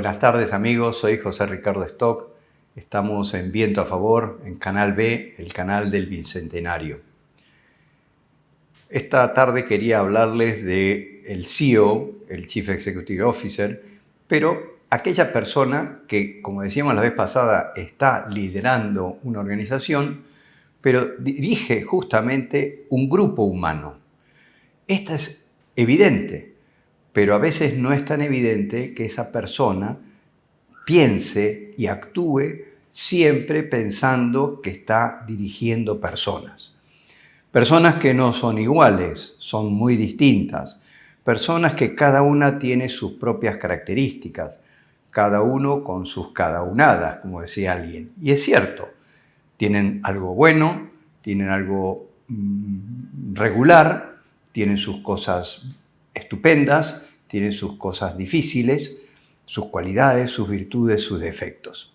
Buenas tardes amigos, soy José Ricardo Stock. Estamos en Viento a Favor, en Canal B, el canal del Bicentenario. Esta tarde quería hablarles del CEO, el Chief Executive Officer, pero aquella persona que, como decíamos la vez pasada, está liderando una organización, pero dirige justamente un grupo humano. Esta es evidente, pero a veces no es tan evidente que esa persona piense y actúe siempre pensando que está dirigiendo personas. Personas que no son iguales, son muy distintas. Personas que cada una tiene sus propias características, cada uno con sus cadaunadas, como decía alguien. Y es cierto, tienen algo bueno, tienen algo regular, tienen sus cosas estupendas, tienen sus cosas difíciles, sus cualidades, sus virtudes, sus defectos.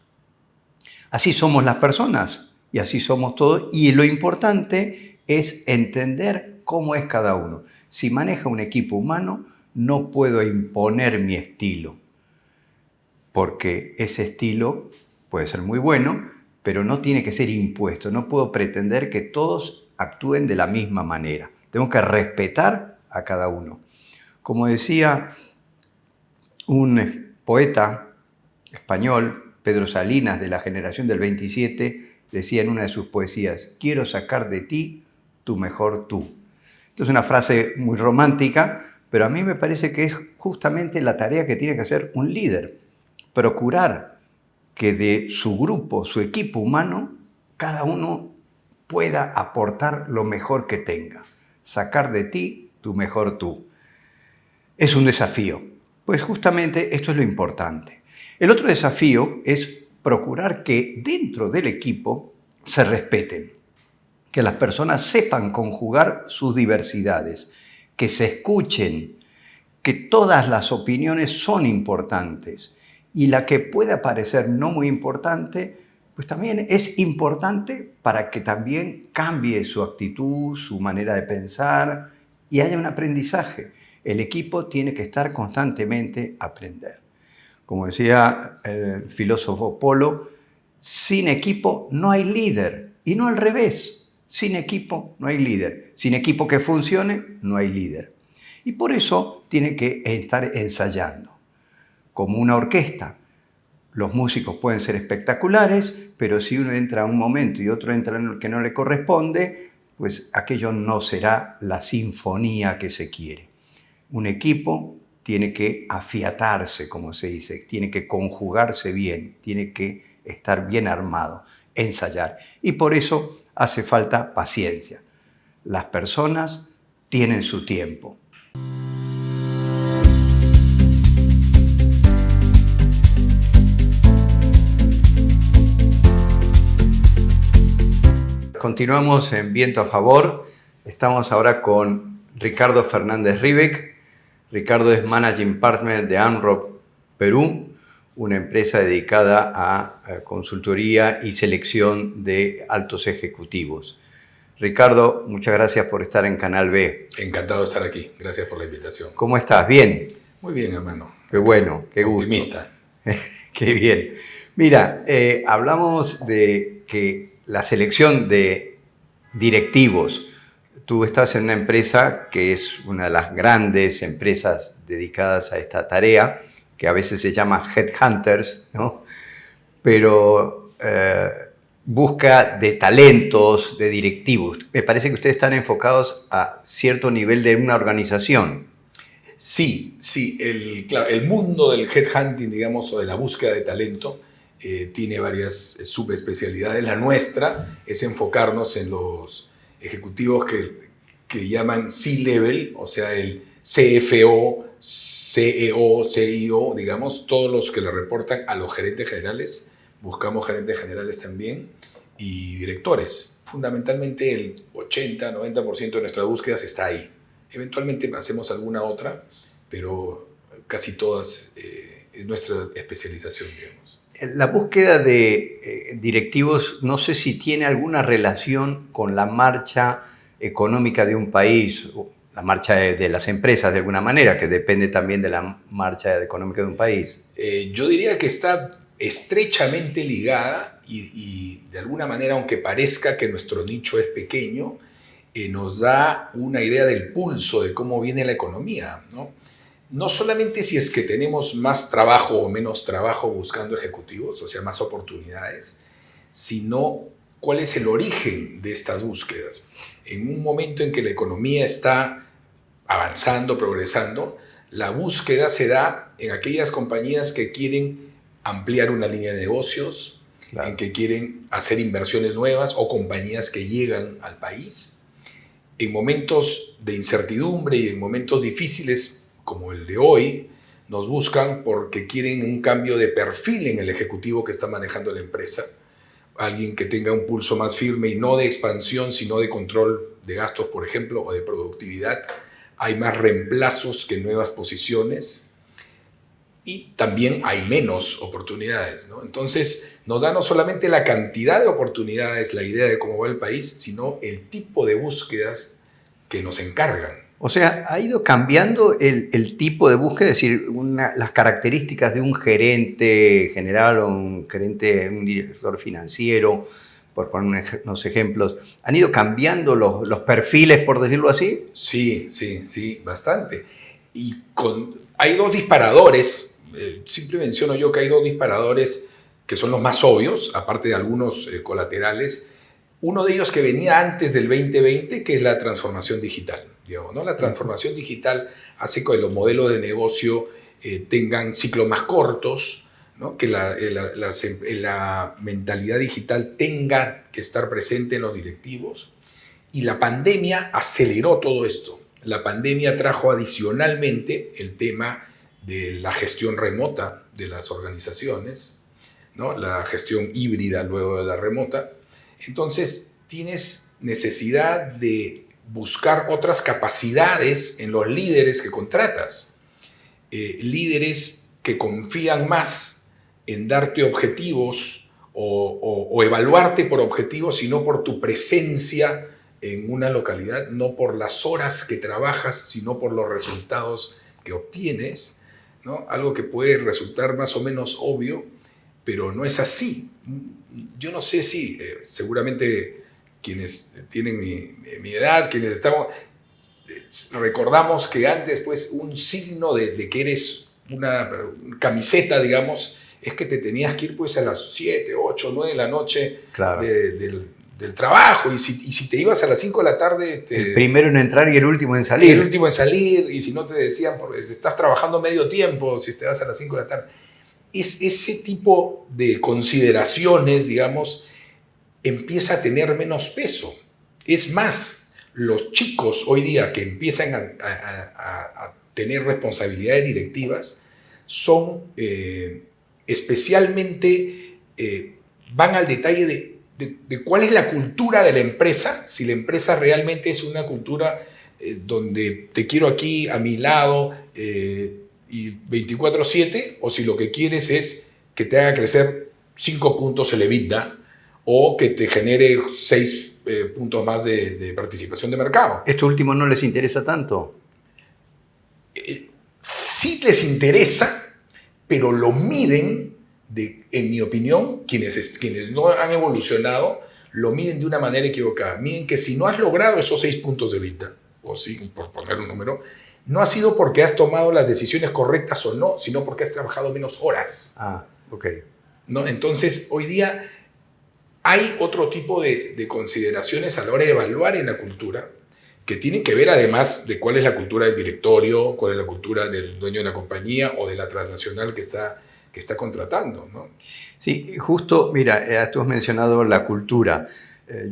Así somos las personas y así somos todos, y lo importante es entender cómo es cada uno. Si maneja un equipo humano, no puedo imponer mi estilo, porque ese estilo puede ser muy bueno, pero no tiene que ser impuesto. No puedo pretender que todos actúen de la misma manera. Tengo que respetar a cada uno. Como decía un poeta español, Pedro Salinas, de la generación del 27, decía en una de sus poesías: quiero sacar de ti tu mejor tú. Esto es una frase muy romántica, pero a mí me parece que es justamente la tarea que tiene que hacer un líder. Procurar que de su grupo, su equipo humano, cada uno pueda aportar lo mejor que tenga. Sacar de ti tu mejor tú. Es un desafío. Pues justamente esto es lo importante. El otro desafío es procurar que dentro del equipo se respeten, que las personas sepan conjugar sus diversidades, que se escuchen, que todas las opiniones son importantes y la que pueda parecer no muy importante, pues también es importante para que también cambie su actitud, su manera de pensar y haya un aprendizaje. El equipo tiene que estar constantemente a aprender. Como decía el filósofo Polo, sin equipo no hay líder, y no al revés. Sin equipo no hay líder. Sin equipo que funcione, no hay líder. Y por eso tiene que estar ensayando. Como una orquesta. Los músicos pueden ser espectaculares, pero si uno entra a un momento y otro entra en el que no le corresponde, pues aquello no será la sinfonía que se quiere. Un equipo tiene que afiatarse, como se dice, tiene que conjugarse bien, tiene que estar bien armado, ensayar. Y por eso hace falta paciencia. Las personas tienen su tiempo. Continuamos en Viento a Favor. Estamos ahora con Ricardo Fernández Rivec. Ricardo es Managing Partner de AMROC Perú, una empresa dedicada a consultoría y selección de altos ejecutivos. Ricardo, muchas gracias por estar en Canal B. Encantado de estar aquí. Gracias por la invitación. ¿Cómo estás? ¿Bien? Muy bien, hermano. Qué bueno, qué gusto. Optimista. Qué bien. Mira, hablamos de que la selección de directivos. Tú estás en una empresa que es una de las grandes empresas dedicadas a esta tarea, que a veces se llama Headhunters, ¿no? Pero busca de talentos, de directivos. Me parece que ustedes están enfocados a cierto nivel de una organización. Sí. Claro, el mundo del headhunting, digamos, o de la búsqueda de talento, tiene varias subespecialidades. La nuestra es enfocarnos en los ejecutivos que llaman C-level, o sea, el CFO, CEO, CIO, digamos, todos los que le reportan a los gerentes generales. Buscamos gerentes generales también y directores. Fundamentalmente el 80-90% de nuestras búsquedas está ahí. Eventualmente hacemos alguna otra, pero casi todas es nuestra especialización, digamos. La búsqueda de directivos, no sé si tiene alguna relación con la marcha económica de un país. la marcha de las empresas de alguna manera, que depende también de la marcha económica de un país. Yo diría que está estrechamente ligada y de alguna manera, aunque parezca que nuestro nicho es pequeño, nos da una idea del pulso de cómo viene la economía, ¿no? No solamente si es que tenemos más trabajo o menos trabajo buscando ejecutivos, o sea, más oportunidades, sino cuál es el origen de estas búsquedas. En un momento en que la economía está avanzando, progresando, la búsqueda se da en aquellas compañías que quieren ampliar una línea de negocios, claro, en que quieren hacer inversiones nuevas o compañías que llegan al país. En momentos de incertidumbre y en momentos difíciles como el de hoy, nos buscan porque quieren un cambio de perfil en el ejecutivo que está manejando la empresa. Alguien que tenga un pulso más firme y no de expansión, sino de control de gastos, por ejemplo, o de productividad. Hay más reemplazos que nuevas posiciones y también hay menos oportunidades, ¿no? Entonces, nos da no solamente la cantidad de oportunidades, la idea de cómo va el país, sino el tipo de búsquedas que nos encargan. O sea, ha ido cambiando el tipo de búsqueda, es decir, las características de un gerente general o un director financiero, por poner unos ejemplos, ¿han ido cambiando los perfiles, por decirlo así? Sí, bastante. Y hay dos disparadores, siempre menciono yo que hay dos disparadores que son los más obvios, aparte de algunos colaterales. Uno de ellos que venía antes del 2020, que es la transformación digital. Digamos, ¿no? La transformación digital hace que los modelos de negocio tengan ciclos más cortos, ¿no? Que la mentalidad digital tenga que estar presente en los directivos. Y la pandemia aceleró todo esto. La pandemia trajo adicionalmente el tema de la gestión remota de las organizaciones, ¿no? La gestión híbrida luego de la remota. Entonces, tienes necesidad de buscar otras capacidades en los líderes que contratas. Líderes que confían más en darte objetivos o evaluarte por objetivos y no por tu presencia en una localidad, no por las horas que trabajas, sino por los resultados que obtienes, ¿no? Algo que puede resultar más o menos obvio, pero no es así. Yo no sé si seguramente quienes tienen mi edad, quienes estamos, recordamos que antes pues un signo de que eres una camiseta, digamos, es que te tenías que ir pues a las 7, 8, 9 de la noche, claro, del trabajo, y si te ibas a las 5 de la tarde... El primero en entrar y el último en salir. El último en salir, y si no te decían, porque estás trabajando medio tiempo, si te vas a las 5 de la tarde. Es ese tipo de consideraciones, digamos, empieza a tener menos peso. Es más, los chicos hoy día que empiezan a tener responsabilidades directivas son especialmente, van al detalle de cuál es la cultura de la empresa, si la empresa realmente es una cultura donde te quiero aquí a mi lado y 24/7, o si lo que quieres es que te haga crecer 5 puntos el EBITDA o que te genere 6 puntos más de participación de mercado. ¿Esto último no les interesa tanto? Sí les interesa, pero lo miden, en mi opinión, quienes no han evolucionado, lo miden de una manera equivocada. Miden que si no has logrado esos 6 puntos de EBITDA, o sí, por poner un número, no ha sido porque has tomado las decisiones correctas o no, sino porque has trabajado menos horas. Ok. ¿No? Entonces, hoy día hay otro tipo de consideraciones a la hora de evaluar en la cultura, que tienen que ver además de cuál es la cultura del directorio, cuál es la cultura del dueño de la compañía o de la transnacional que está contratando, ¿no? Sí, justo, mira, tú has mencionado la cultura.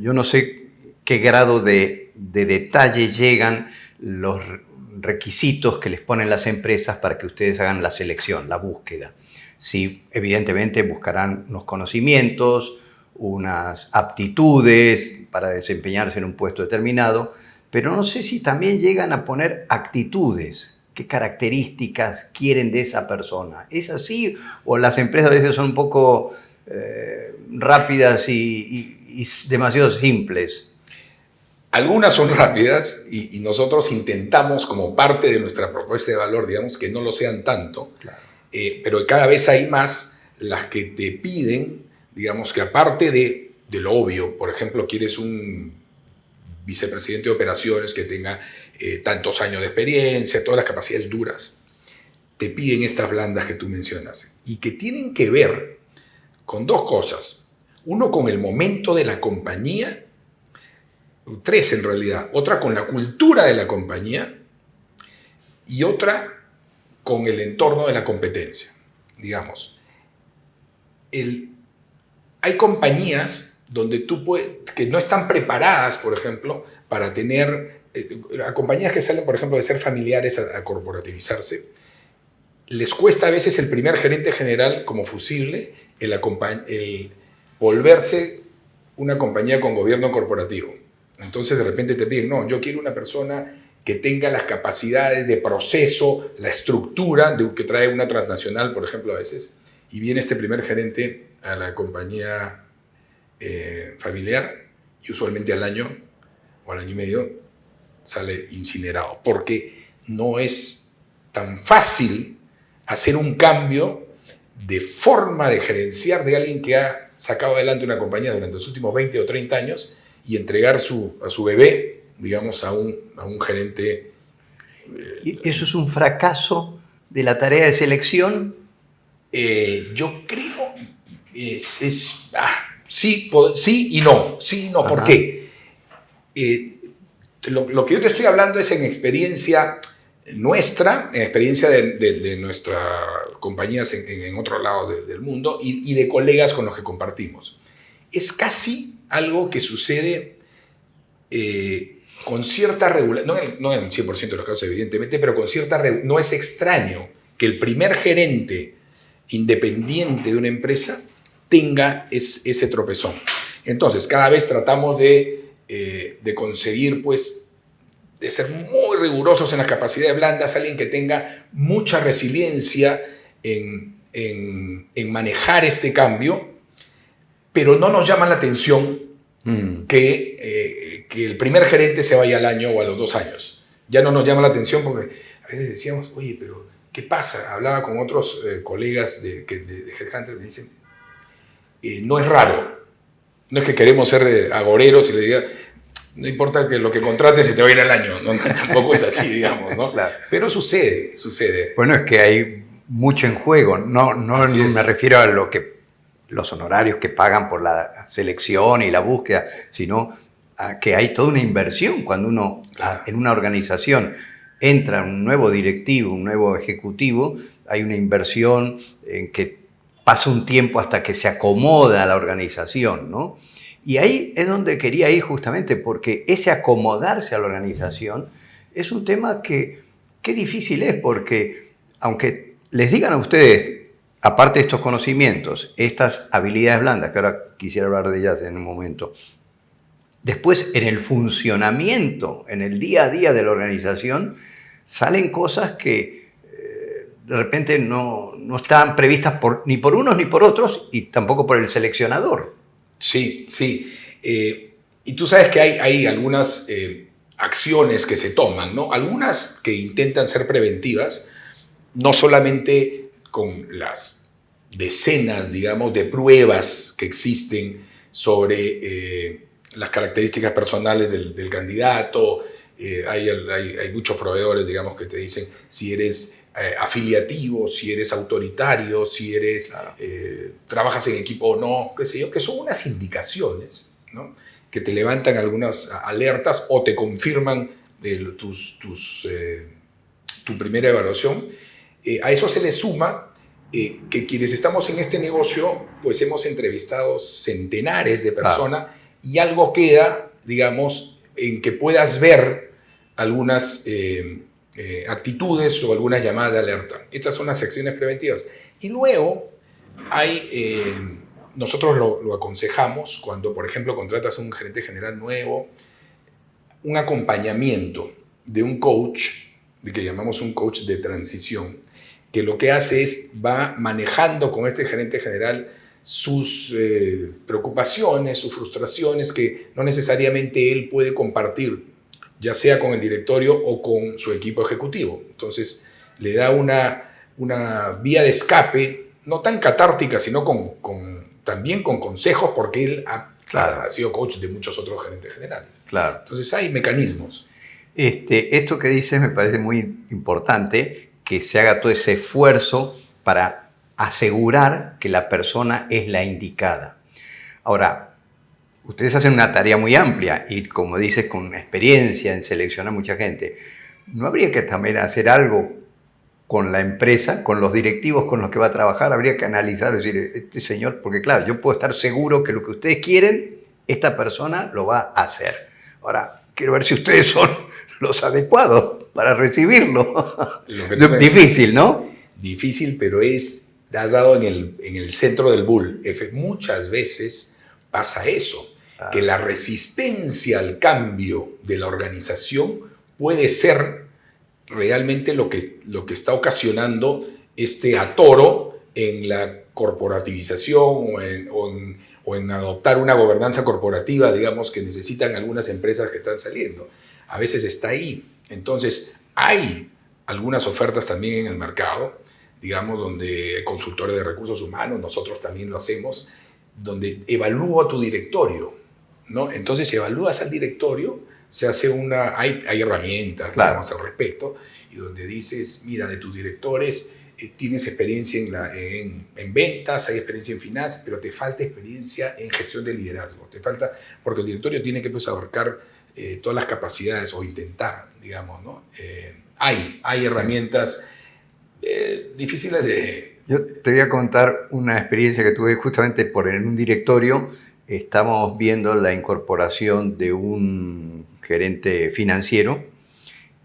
Yo no sé qué grado de detalle llegan los requisitos que les ponen las empresas para que ustedes hagan la selección, la búsqueda. Sí, evidentemente buscarán unos conocimientos, unas aptitudes para desempeñarse en un puesto determinado, pero no sé si también llegan a poner actitudes. ¿Qué características quieren de esa persona? ¿Es así? ¿O las empresas a veces son un poco rápidas y demasiado simples? Algunas son rápidas y nosotros intentamos, como parte de nuestra propuesta de valor, digamos, que no lo sean tanto, Claro. Pero cada vez hay más las que te piden, digamos, que aparte de lo obvio, por ejemplo, quieres un vicepresidente de operaciones que tenga tantos años de experiencia, todas las capacidades duras, te piden estas blandas que tú mencionas y que tienen que ver con dos cosas. Uno, con el momento de la compañía, tres en realidad, otra con la cultura de la compañía y otra con el entorno de la competencia, digamos. Hay compañías donde que no están preparadas, por ejemplo, para tener, a compañías que salen, por ejemplo, de ser familiares a corporativizarse, les cuesta a veces el primer gerente general como fusible el volverse una compañía con gobierno corporativo. Entonces de repente te piden, no, yo quiero una persona que tenga las capacidades de proceso, la estructura que trae una transnacional, por ejemplo, a veces, y viene este primer gerente a la compañía familiar y usualmente al año o al año y medio sale incinerado, porque no es tan fácil hacer un cambio de forma de gerenciar de alguien que ha sacado adelante una compañía durante los últimos 20 o 30 años y entregar a su bebé, digamos, a un gerente. ¿Y eso es un fracaso de la tarea de selección? Yo creo, sí y no. Sí y no. ¿Por qué? Lo que yo te estoy hablando es en experiencia nuestra, en experiencia de nuestras compañías en otro lado del mundo y de colegas con los que compartimos. Es casi algo que sucede con cierta regularidad, no en el 100% de los casos evidentemente, pero con cierta regularidad. No es extraño que el primer gerente independiente de una empresa tenga ese tropezón. Entonces, cada vez tratamos de conseguir, pues, de ser muy rigurosos en las capacidades blandas, alguien que tenga mucha resiliencia en manejar este cambio, pero no nos llama la atención que el primer gerente se vaya al año o a los 2 años. Ya no nos llama la atención porque a veces decíamos, oye, pero ¿qué pasa? Hablaba con otros colegas de Headhunter, me dicen, no es raro, no es que queremos ser agoreros y le diga, no importa que lo que contrates se te va a ir al año, no, tampoco es así, digamos, ¿no? Claro. Pero sucede. Bueno, es que hay mucho en juego, no me refiero a los honorarios que pagan por la selección y la búsqueda, sino a que hay toda una inversión cuando uno en una organización entra un nuevo directivo, un nuevo ejecutivo, hay una inversión en que pasa un tiempo hasta que se acomoda la organización, ¿no? Y ahí es donde quería ir justamente, porque ese acomodarse a la organización es un tema que difícil es, porque aunque les digan a ustedes, aparte de estos conocimientos, estas habilidades blandas, que ahora quisiera hablar de ellas en un momento, después en el funcionamiento, en el día a día de la organización, salen cosas que de repente no están previstas ni por unos ni por otros y tampoco por el seleccionador. Sí. Y tú sabes que hay algunas acciones que se toman, ¿no? Algunas que intentan ser preventivas, no solamente con las decenas, digamos, de pruebas que existen sobre las características personales del candidato. Hay muchos proveedores, digamos, que te dicen si eres afiliativo, si eres autoritario, si eres trabajas en equipo o no, qué sé yo, que son unas indicaciones, ¿no? Que te levantan algunas alertas o te confirman tu primera evaluación. A eso se le suma que quienes estamos en este negocio, pues hemos entrevistado centenares de personas y algo queda, digamos, en que puedas ver algunas actitudes o algunas llamadas de alerta. Estas son las acciones preventivas. Y luego nosotros lo aconsejamos cuando, por ejemplo, contratas a un gerente general nuevo, un acompañamiento de un coach, de que llamamos un coach de transición, que lo que hace es va manejando con este gerente general sus preocupaciones, sus frustraciones, que no necesariamente él puede compartir, ya sea con el directorio o con su equipo ejecutivo. Entonces, le da una vía de escape, no tan catártica, sino también con consejos, porque él ha sido coach de muchos otros gerentes generales. Claro. Entonces, hay mecanismos. Esto que dices me parece muy importante, que se haga todo ese esfuerzo para asegurar que la persona es la indicada. Ahora, ustedes hacen una tarea muy amplia y, como dices, con experiencia en seleccionar mucha gente. ¿No habría que también hacer algo con la empresa, con los directivos con los que va a trabajar? Habría que analizar, decir, este señor, porque claro, yo puedo estar seguro que lo que ustedes quieren, esta persona lo va a hacer. Ahora, quiero ver si ustedes son los adecuados para recibirlo. Difícil, ¿no? Difícil, pero has dado en el centro del bull. Muchas veces pasa eso, que la resistencia al cambio de la organización puede ser realmente lo que está ocasionando este atoro en la corporativización o en adoptar una gobernanza corporativa, digamos, que necesitan algunas empresas que están saliendo. A veces está ahí. Entonces, hay algunas ofertas también en el mercado, digamos, donde consultores de recursos humanos, nosotros también lo hacemos, donde evalúa a tu directorio, ¿no? Entonces, evalúas al directorio, se hace hay herramientas, claro, digamos, al respecto, y donde dices, mira, de tus directores tienes experiencia en ventas, hay experiencia en finanzas, pero te falta experiencia en gestión de liderazgo. Te falta, porque el directorio tiene que pues, abarcar todas las capacidades o intentar, digamos, ¿no? Hay herramientas difíciles de... Yo te voy a contar una experiencia que tuve justamente en un directorio. Estamos viendo la incorporación de un gerente financiero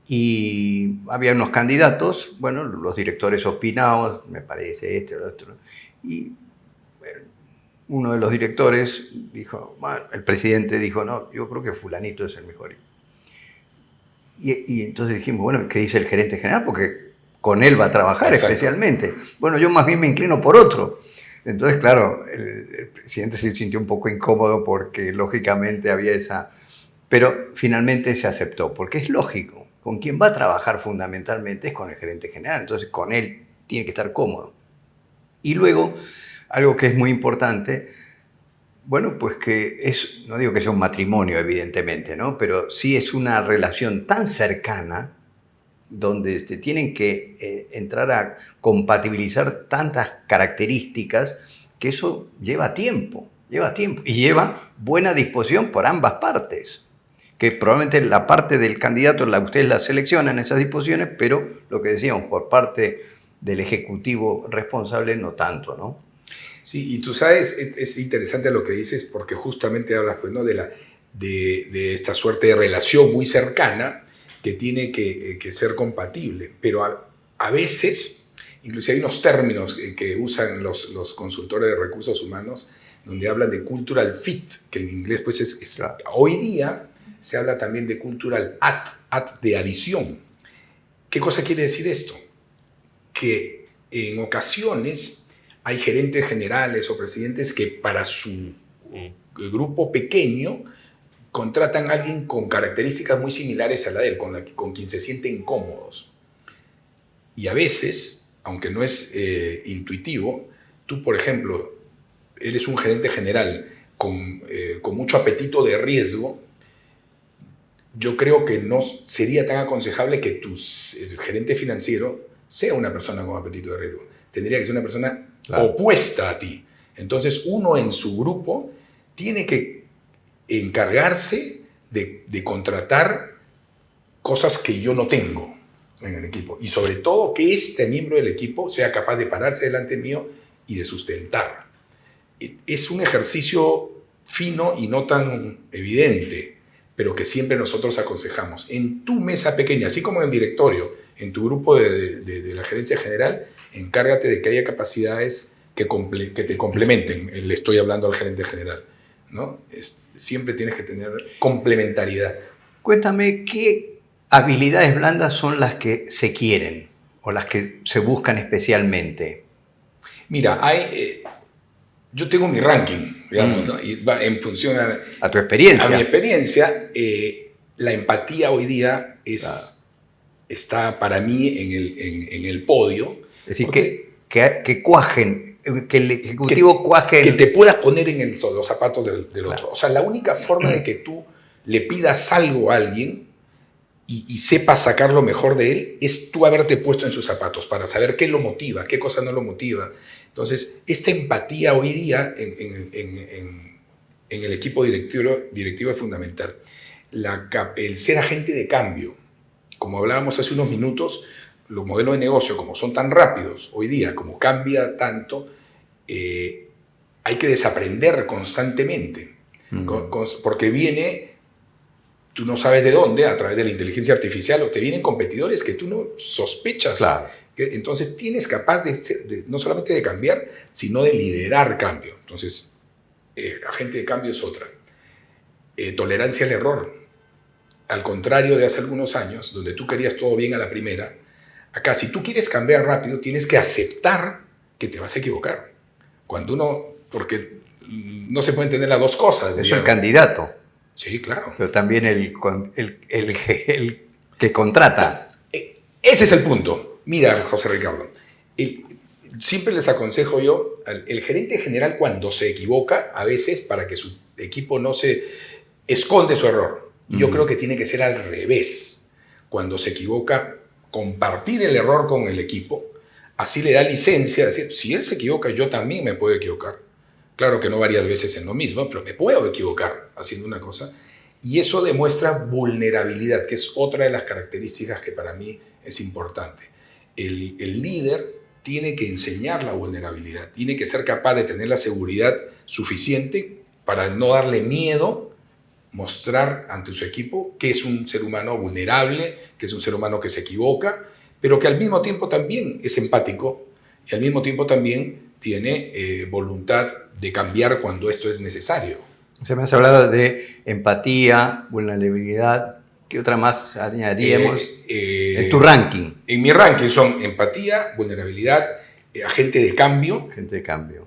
y había unos candidatos, bueno, los directores opinaban, me parece este o lo otro, y bueno, uno de los directores dijo, bueno, el presidente dijo, no, yo creo que fulanito es el mejor. Y entonces dijimos, bueno, ¿qué dice el gerente general? Porque con él va a trabajar. Exacto. Especialmente. Bueno, yo más bien me inclino por otro. Entonces, claro, el presidente se sintió un poco incómodo porque lógicamente había esa... Pero finalmente se aceptó, porque es lógico. Con quien va a trabajar fundamentalmente es con el gerente general. Entonces, con él tiene que estar cómodo. Y luego, algo que es muy importante, bueno, pues que es, no digo que sea un matrimonio, evidentemente, ¿no? Pero sí es una relación tan cercana donde tienen que entrar a compatibilizar tantas características que eso lleva tiempo y lleva buena disposición por ambas partes, que probablemente la parte del candidato ustedes la seleccionan esas disposiciones, pero lo que decíamos, por parte del ejecutivo responsable no tanto, ¿no? Sí, y tú sabes, es interesante lo que dices porque justamente hablas pues, ¿no? de esta suerte de relación muy cercana que tiene que ser compatible, pero a veces, incluso hay unos términos que usan los consultores de recursos humanos donde hablan de cultural fit, que en inglés pues hoy día se habla también de cultural add de adición. ¿Qué cosa quiere decir esto? Que en ocasiones hay gerentes generales o presidentes que para su grupo pequeño contratan a alguien con características muy similares a la de él, con quien se sienten cómodos. Y a veces, aunque no es intuitivo, tú, por ejemplo, eres un gerente general con mucho apetito de riesgo, yo creo que no sería tan aconsejable que tu gerente financiero sea una persona con apetito de riesgo. Tendría que ser una persona opuesta a ti. Entonces, uno en su grupo tiene que encargarse de contratar cosas que yo no tengo en el equipo. Y sobre todo que este miembro del equipo sea capaz de pararse delante mío y de sustentar. Es un ejercicio fino y no tan evidente, pero que siempre nosotros aconsejamos. En tu mesa pequeña, así como en el directorio, en tu grupo de la gerencia general, encárgate de que haya capacidades que te complementen. Le estoy hablando al gerente general, ¿no? Siempre tienes que tener complementariedad. Cuéntame, ¿qué habilidades blandas son las que se quieren o las que se buscan especialmente? Mira, hay yo tengo mi ranking, digamos, ¿no? Y va en función a tu experiencia. A mi experiencia, la empatía hoy día está para mí en el podio. Es decir, que cuajen, que el ejecutivo cuaje. Que te puedas poner en los zapatos del otro. O sea, la única forma de que tú le pidas algo a alguien y sepas sacar lo mejor de él es tú haberte puesto en sus zapatos para saber qué lo motiva, qué cosa no lo motiva. Entonces, esta empatía hoy día en el equipo directivo es fundamental. El ser agente de cambio. Como hablábamos hace unos minutos, los modelos de negocio, como son tan rápidos hoy día, como cambia tanto, hay que desaprender constantemente. Porque viene, tú no sabes de dónde, a través de la inteligencia artificial, o te vienen competidores que tú no sospechas. Claro. Entonces tienes capaz no solamente de cambiar, sino de liderar cambio. Entonces, agente de cambio es otra. Tolerancia al error. Al contrario de hace algunos años, donde tú querías todo bien a la primera, acá si tú quieres cambiar rápido, tienes que aceptar que te vas a equivocar. Porque no se pueden tener las dos cosas. Eso es el candidato. Sí, claro. Pero también el que contrata. Ese es el punto. Mira, José Ricardo, siempre les aconsejo yo, el gerente general cuando se equivoca, a veces para que su equipo no se esconde su error. Yo creo que tiene que ser al revés. Cuando se equivoca, compartir el error con el equipo, así le da licencia, decir, si él se equivoca, yo también me puedo equivocar. Claro que no varias veces en lo mismo, pero me puedo equivocar haciendo una cosa. Y eso demuestra vulnerabilidad, que es otra de las características que para mí es importante. El líder tiene que enseñar la vulnerabilidad, tiene que ser capaz de tener la seguridad suficiente para no darle miedo, mostrar ante su equipo que es un ser humano vulnerable, que es un ser humano que se equivoca, pero que al mismo tiempo también es empático y al mismo tiempo también tiene voluntad de cambiar cuando esto es necesario. Se me has hablado de empatía, vulnerabilidad. ¿Qué otra más añadiríamos en tu ranking? En mi ranking son empatía, vulnerabilidad, agente de cambio. Agente de cambio.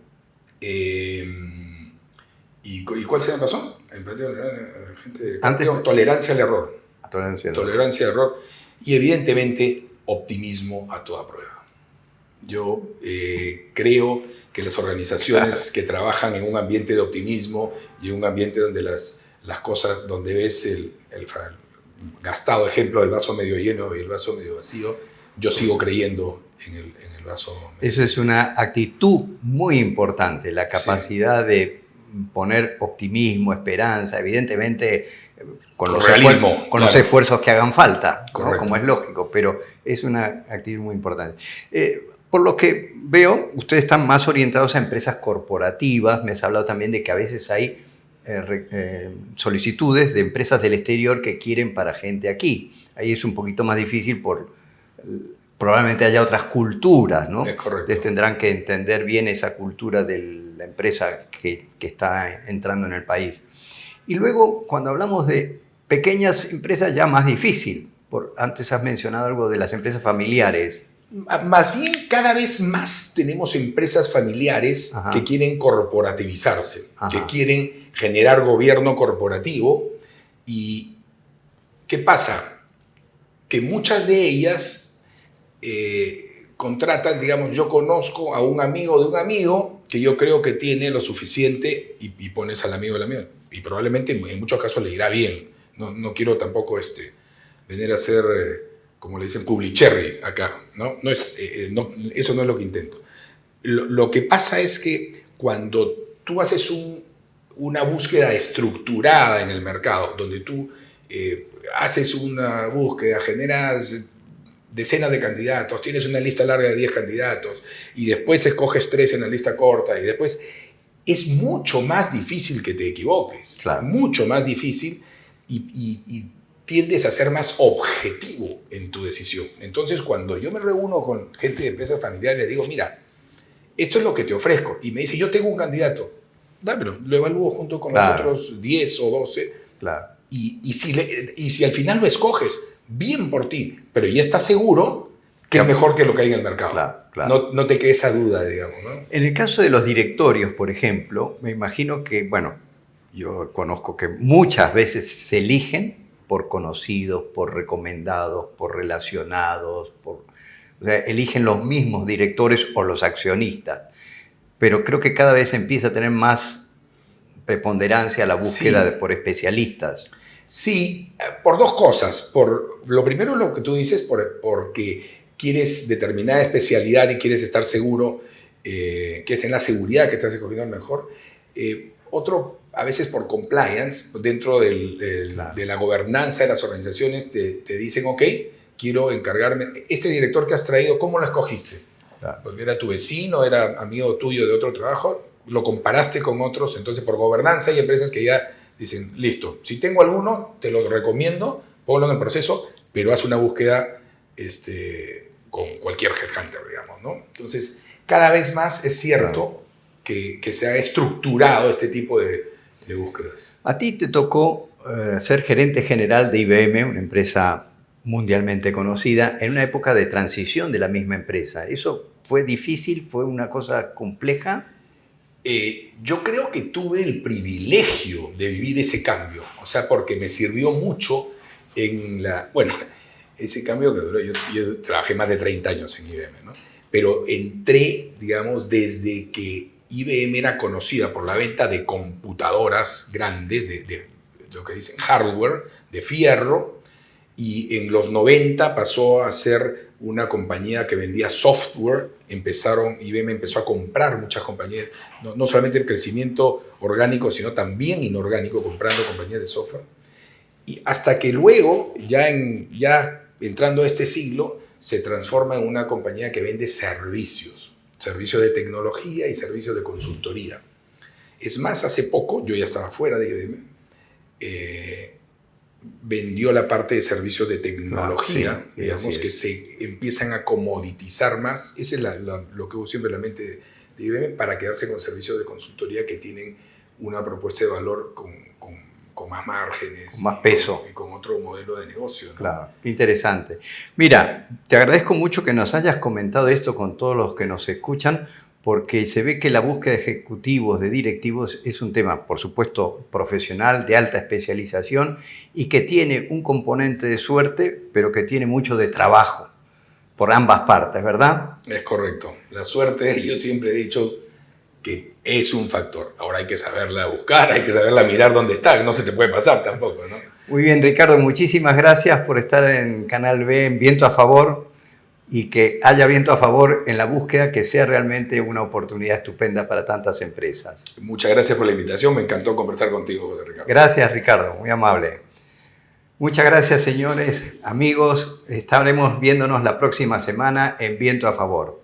¿Y cuál se me pasó? Empatía, agente de cambio, tolerancia al error. Tolerancia al error. Y evidentemente optimismo a toda prueba. Yo creo que las organizaciones que trabajan en un ambiente de optimismo y en un ambiente donde las cosas, donde ves el gastado ejemplo del vaso medio lleno y el vaso medio vacío, yo sigo creyendo en el vaso medio. Eso es una actitud muy importante, la capacidad de poner optimismo, esperanza, evidentemente con los esfuerzos que hagan falta, ¿no? Como es lógico, pero es una actitud muy importante. Por lo que veo, ustedes están más orientados a empresas corporativas. Me has hablado también de que a veces hay solicitudes de empresas del exterior que quieren para gente aquí. Ahí es un poquito más difícil probablemente haya otras culturas, ¿no? Es correcto. Ustedes tendrán que entender bien esa cultura de la empresa que está entrando en el país. Y luego, cuando hablamos de pequeñas empresas, ya más difícil. Antes has mencionado algo de las empresas familiares. Más bien, cada vez más tenemos empresas familiares que quieren corporativizarse, que quieren generar gobierno corporativo. ¿Y qué pasa? Que muchas de ellas contratan, digamos, yo conozco a un amigo de un amigo que yo creo que tiene lo suficiente y pones al amigo del amigo. Y probablemente en muchos casos le irá bien. No quiero tampoco venir a ser... como le dicen, publicherry acá, ¿no? Eso no es lo que intento. Lo que pasa es que cuando tú haces una búsqueda estructurada en el mercado, donde tú haces una búsqueda, generas decenas de candidatos, tienes una lista larga de 10 candidatos, y después escoges 3 en la lista corta, y después es mucho más difícil que te equivoques. Claro. Mucho más difícil y tiendes a ser más objetivo en tu decisión. Entonces, cuando yo me reúno con gente de empresas familiares, les digo, mira, esto es lo que te ofrezco. Y me dice, yo tengo un candidato. Dámelo, lo evalúo junto con los otros 10 o 12. Claro. Y si al final lo escoges, bien por ti, pero ya estás seguro Que es mejor que lo que hay en el mercado. Claro, claro. No, no te quede esa duda, digamos, ¿no? En el caso de los directorios, por ejemplo, me imagino que, bueno, yo conozco que muchas veces se eligen por conocidos, por recomendados, por relacionados, o sea, eligen los mismos directores o los accionistas. Pero creo que cada vez empieza a tener más preponderancia la búsqueda Sí. por especialistas. Sí, por dos cosas. Lo primero, lo que tú dices, porque quieres determinada especialidad y quieres estar seguro, que es en la seguridad que estás escogiendo el mejor. Otro, a veces por compliance, dentro Claro. de la gobernanza de las organizaciones, te dicen, ok, quiero encargarme. Este director que has traído, ¿cómo lo escogiste? Claro. Porque era tu vecino, era amigo tuyo de otro trabajo, lo comparaste con otros, entonces por gobernanza hay empresas que ya dicen, listo, si tengo alguno, te lo recomiendo, ponlo en el proceso, pero haz una búsqueda con cualquier headhunter, digamos, ¿no? Entonces, cada vez más es cierto que se ha estructurado este tipo de búsquedas. A ti te tocó ser gerente general de IBM, una empresa mundialmente conocida, en una época de transición de la misma empresa. ¿Eso fue difícil? ¿Fue una cosa compleja? Yo creo que tuve el privilegio de vivir ese cambio, o sea, porque me sirvió mucho bueno, ese cambio que duró, yo trabajé más de 30 años en IBM, ¿no? Pero entré, digamos, desde que IBM era conocida por la venta de computadoras grandes, de lo que dicen hardware, de fierro, y en los 90 pasó a ser una compañía que vendía software. IBM empezó a comprar muchas compañías, no solamente el crecimiento orgánico, sino también inorgánico, comprando compañías de software. Y hasta que luego, ya entrando a este siglo, se transforma en una compañía que vende servicios de tecnología y servicios de consultoría. Es más, hace poco, yo ya estaba fuera de IBM, vendió la parte de servicios de tecnología, sí, digamos, que se empiezan a comoditizar más. Ese es lo que hubo siempre en la mente de IBM, para quedarse con servicios de consultoría que tienen una propuesta de valor con más márgenes. Con más peso. Y con otro modelo de negocio, ¿no? Claro, qué interesante. Mira, te agradezco mucho que nos hayas comentado esto con todos los que nos escuchan, porque se ve que la búsqueda de ejecutivos, de directivos, es un tema, por supuesto, profesional, de alta especialización y que tiene un componente de suerte, pero que tiene mucho de trabajo por ambas partes, ¿verdad? Es correcto. La suerte, yo siempre he dicho que es un factor. Ahora hay que saberla buscar, hay que saberla mirar dónde está, no se te puede pasar tampoco, ¿no? Muy bien, Ricardo, muchísimas gracias por estar en Canal B, en Viento a Favor, y que haya viento a favor en la búsqueda, que sea realmente una oportunidad estupenda para tantas empresas. Muchas gracias por la invitación, me encantó conversar contigo, Ricardo. Gracias, Ricardo, muy amable. Muchas gracias, señores, amigos. Estaremos viéndonos la próxima semana en Viento a Favor.